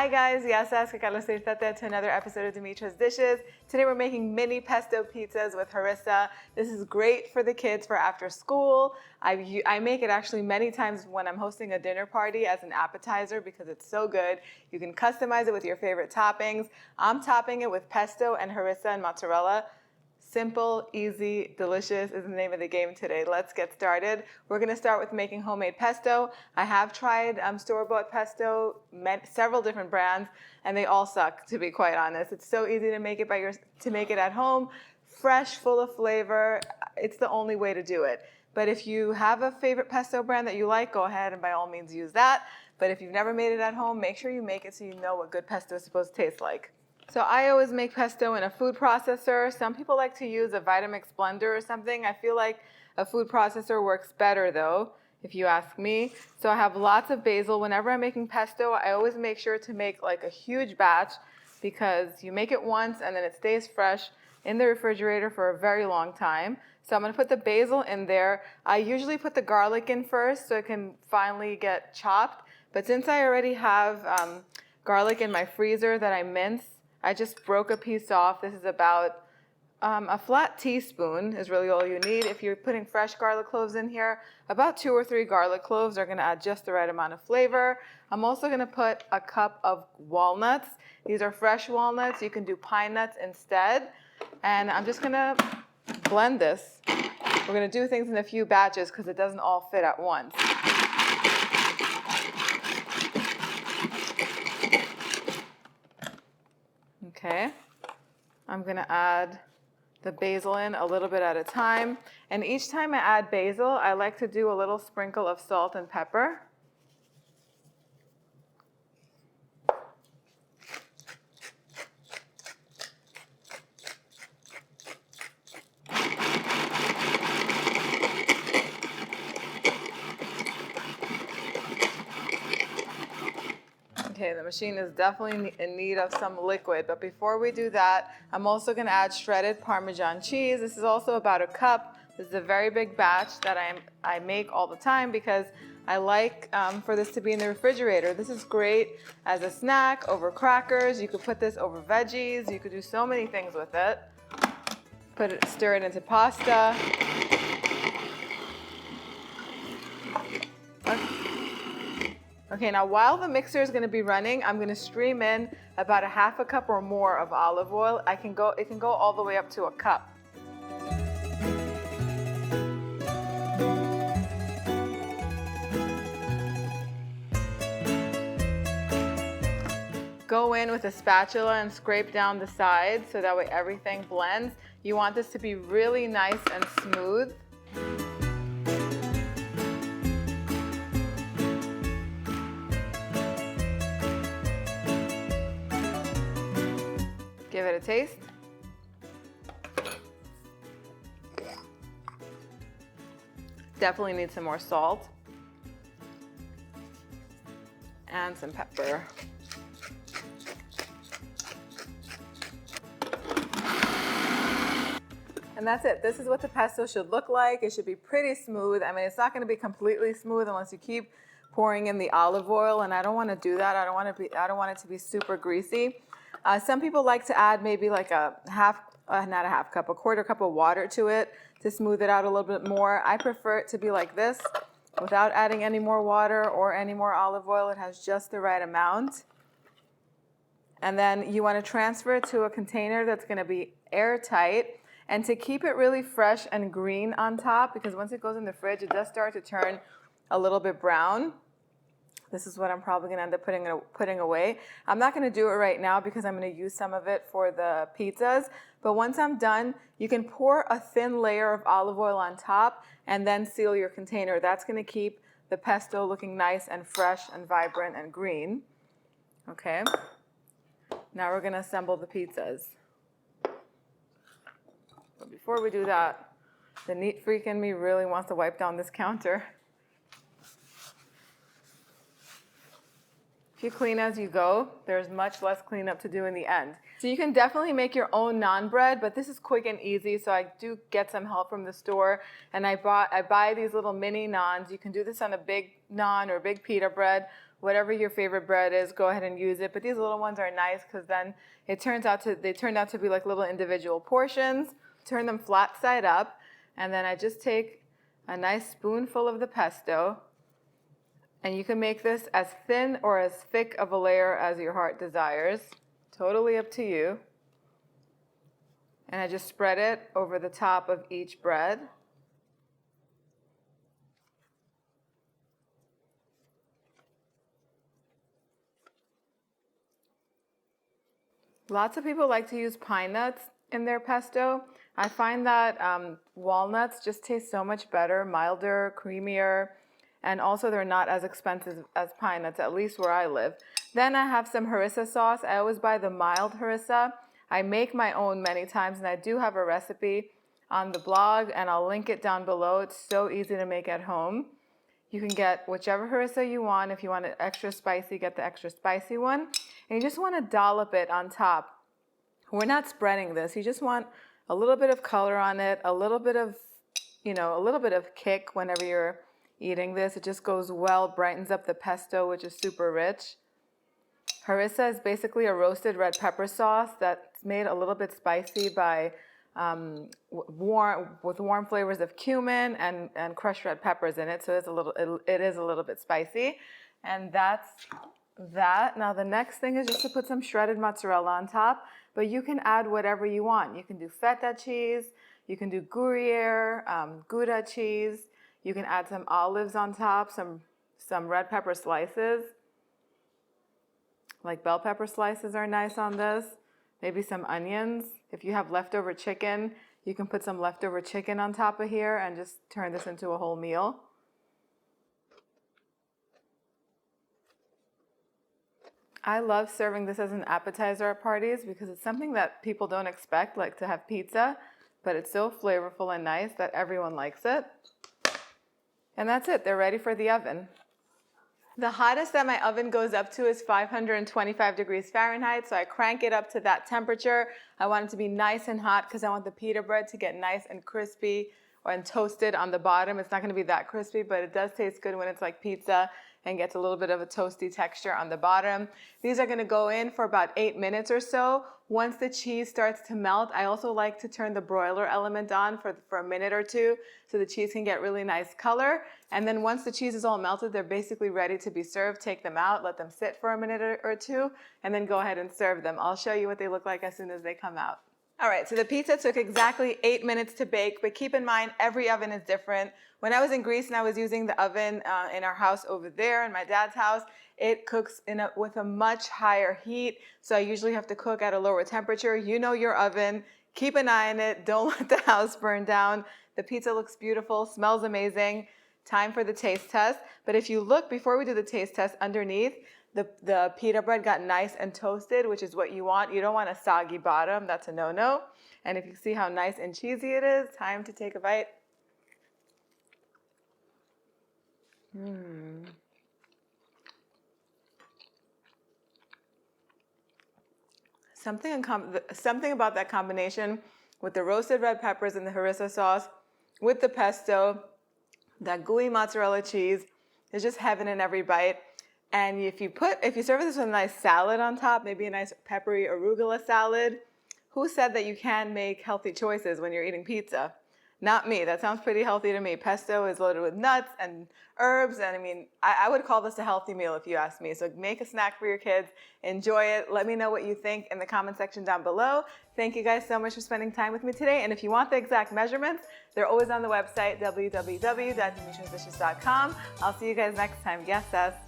Hi guys, to another episode of Dimitra's Dishes. Today we're making mini pesto pizzas with Harissa. This is great for the kids for after school. I make it actually many times when I'm hosting a dinner party as an appetizer because it's so good. You can customize it with your favorite toppings. I'm topping it with pesto and Harissa and mozzarella. Simple, easy, delicious is the name of the game today. Let's get started. We're going to start with making homemade pesto. I have tried store-bought pesto, several different brands, and they all suck, to be quite honest. It's so easy to make it at home, fresh, full of flavor. It's the only way to do it. But if you have a favorite pesto brand that you like, go ahead and by all means use that. But if you've never made it at home, make sure you make it so you know what good pesto is supposed to taste like. So I always make pesto in a food processor. Some people like to use a Vitamix blender or something. I feel like a food processor works better though, if you ask me. So I have lots of basil. Whenever I'm making pesto, I always make sure to make like a huge batch because you make it once and then it stays fresh in the refrigerator for a very long time. So I'm going to put the basil in there. I usually put the garlic in first so it can finally get chopped. But since I already have garlic in my freezer that I mince, I just broke a piece off. This is about a flat teaspoon is really all you need. If you're putting fresh garlic cloves in here, about 2 or 3 garlic cloves are going to add just the right amount of flavor. I'm also going to put a cup of walnuts. These are fresh walnuts. You can do pine nuts instead. And I'm just going to blend this. We're going to do things in a few batches because it doesn't all fit at once. Okay, I'm going to add the basil in a little bit at a time. And each time I add basil, I like to do a little sprinkle of salt and pepper. Okay, the machine is definitely in need of some liquid, but before we do that, I'm also going to add shredded Parmesan cheese. This is also about a cup. This is a very big batch that I make all the time because I like for this to be in the refrigerator. This is great as a snack, over crackers. You could put this over veggies. You could do so many things with it. Stir it into pasta. Okay, now while the mixer is going to be running, I'm going to stream in about a half a cup or more of olive oil. It can go all the way up to a cup. Go in with a spatula and scrape down the sides so that way everything blends. You want this to be really nice and smooth. Give it a taste. Definitely need some more salt and some pepper. And that's it. This is what the pesto should look like. It should be pretty smooth. I mean, it's not going to be completely smooth unless you keep pouring in the olive oil, and I don't want to do that. I don't want it to be super greasy. Some people like to add maybe like a quarter cup of water to it to smooth it out a little bit more. I prefer it to be like this without adding any more water or any more olive oil. It has just the right amount. And then you want to transfer it to a container that's going to be airtight. And to keep it really fresh and green on top, because once it goes in the fridge, it does start to turn a little bit brown. This is what I'm probably going to end up putting away. I'm not going to do it right now because I'm going to use some of it for the pizzas. But once I'm done, you can pour a thin layer of olive oil on top and then seal your container. That's going to keep the pesto looking nice and fresh and vibrant and green. Okay. Now we're going to assemble the pizzas. But before we do that, the neat freak in me really wants to wipe down this counter. If you clean as you go, there's much less cleanup to do in the end. So you can definitely make your own naan bread, but this is quick and easy, so I do get some help from the store. And I buy these little mini naans. You can do this on a big naan or big pita bread, whatever your favorite bread is, go ahead and use it. But these little ones are nice because then they turned out to be like little individual portions. Turn them flat side up, and then I just take a nice spoonful of the pesto, and you can make this as thin or as thick of a layer as your heart desires. Totally up to you. And I just spread it over the top of each bread. Lots of people like to use pine nuts in their pesto. I find that walnuts just taste so much better, milder, creamier, and also they're not as expensive as pine nuts, at least where I live. Then I have some harissa sauce. I always buy the mild harissa. I make my own many times, and I do have a recipe on the blog, and I'll link it down below. It's so easy to make at home. You can get whichever harissa you want. If you want it extra spicy, get the extra spicy one. And you just want to dollop it on top. We're not spreading this. You just want a little bit of color on it, a little bit of kick whenever you're eating this. It just goes well, brightens up the pesto, which is super rich. Harissa is basically a roasted red pepper sauce that's made a little bit spicy by warm flavors of cumin and crushed red peppers in it, so it is a little bit spicy. And that's that. Now the next thing is just to put some shredded mozzarella on top, but you can add whatever you want. You can do feta cheese, you can do Gruyere, Gouda cheese. You can add some olives on top, some red pepper slices. Like bell pepper slices are nice on this. Maybe some onions. If you have leftover chicken, you can put some leftover chicken on top of here and just turn this into a whole meal. I love serving this as an appetizer at parties because it's something that people don't expect, like to have pizza, but it's so flavorful and nice that everyone likes it. And that's it. They're ready for the oven. The hottest that my oven goes up to is 525 degrees Fahrenheit, so I crank it up to that temperature. I want it to be nice and hot because I want the pita bread to get nice and crispy and toasted on the bottom. It's not going to be that crispy, but it does taste good when it's like pizza and gets a little bit of a toasty texture on the bottom. These are going to go in for about 8 minutes or so. Once the cheese starts to melt, I also like to turn the broiler element on for a minute or two so the cheese can get really nice color. And then once the cheese is all melted, they're basically ready to be served. Take them out, let them sit for a minute or two, and then go ahead and serve them. I'll show you what they look like as soon as they come out. All right, so the pizza took exactly 8 minutes to bake, but keep in mind, every oven is different. When I was in Greece and I was using the oven in our house over there, in my dad's house, it cooks with a much higher heat, so I usually have to cook at a lower temperature. You know your oven. Keep an eye on it. Don't let the house burn down. The pizza looks beautiful, smells amazing. Time for the taste test. But if you look, before we do the taste test, underneath, the pita bread got nice and toasted, which is what you want. You don't want a soggy bottom. That's a no-no. And if you see how nice and cheesy it is, time to take a bite. Something about that combination with the roasted red peppers and the harissa sauce, with the pesto, that gooey mozzarella cheese, is just heaven in every bite. And if you serve this with a nice salad on top, maybe a nice peppery arugula salad, who said that you can make healthy choices when you're eating pizza? Not me. That sounds pretty healthy to me. Pesto is loaded with nuts and herbs, and I mean, I would call this a healthy meal if you ask me. So make a snack for your kids. Enjoy it. Let me know what you think in the comment section down below. Thank you guys so much for spending time with me today. And if you want the exact measurements, they're always on the website, www.dimitrasdishes.com. I'll see you guys next time. Yes, Seth.